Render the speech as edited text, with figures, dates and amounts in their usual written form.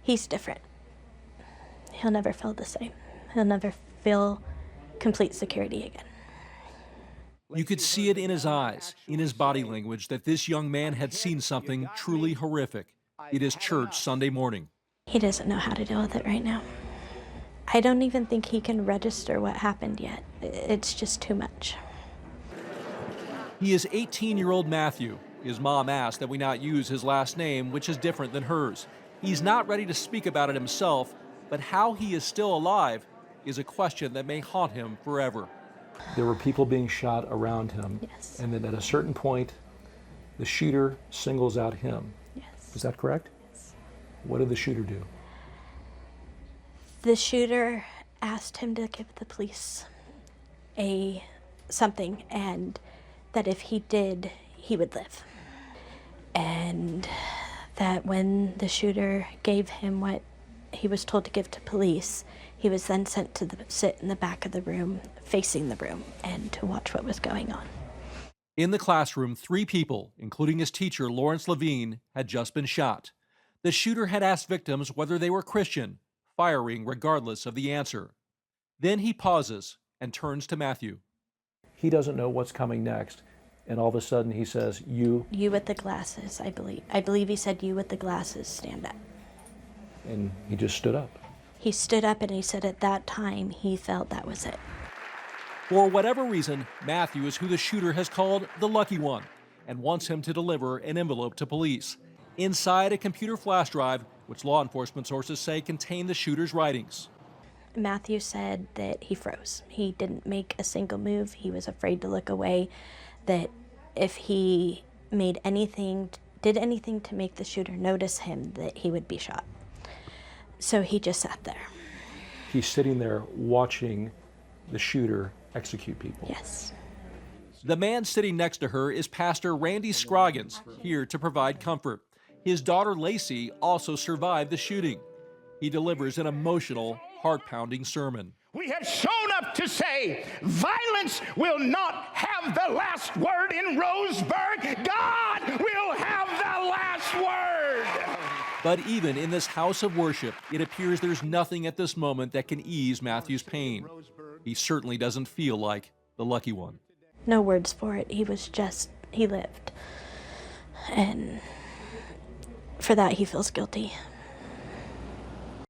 He's different. He'll never feel the same. He'll never feel complete security again. You could see it in his eyes, in his body language, that this young man had seen something truly horrific. It is church Sunday morning. He doesn't know how to deal with it right now. I don't even think he can register what happened yet. It's just too much. He is 18-year-old Matthew. His mom asked that we not use his last name, which is different than hers. He's not ready to speak about it himself, but how he is still alive is a question that may haunt him forever. There were people being shot around him. Yes. And then at a certain point, the shooter singles out him. Yes. Is that correct? Yes. What did the shooter do? The shooter asked him to give the police something, and that if he did, he would live. And that when the shooter gave him what he was told to give to police, he was then sent to sit in the back of the room, facing the room, and to watch what was going on. In the classroom, 3 people, including his teacher, Lawrence Levine, had just been shot. The shooter had asked victims whether they were Christian, firing regardless of the answer. Then he pauses and turns to Matthew. He doesn't know what's coming next, and all of a sudden he says, You with the glasses, I believe. I believe he said, "You with the glasses, stand up." and he just stood up. He stood up and he said at that time he felt that was it. For whatever reason, Matthew is who the shooter has called the lucky one and wants him to deliver an envelope to police. Inside a computer flash drive, which law enforcement sources say contained the shooter's writings. Matthew said that he froze. He didn't make a single move. He was afraid to look away, that if he did anything to make the shooter notice him, that he would be shot. So he just sat there. He's sitting there watching the shooter execute people. Yes. The man sitting next to her is Pastor Randy Scroggins, here to provide comfort. His daughter Lacey also survived the shooting. He delivers an emotional, heart-pounding sermon. We have shown up to say violence will not have the last word in Roseburg. God will have the last word. But even in this house of worship, it appears there's nothing at this moment that can ease Matthew's pain. He certainly doesn't feel like the lucky one. No words for it. He lived. And for that, he feels guilty.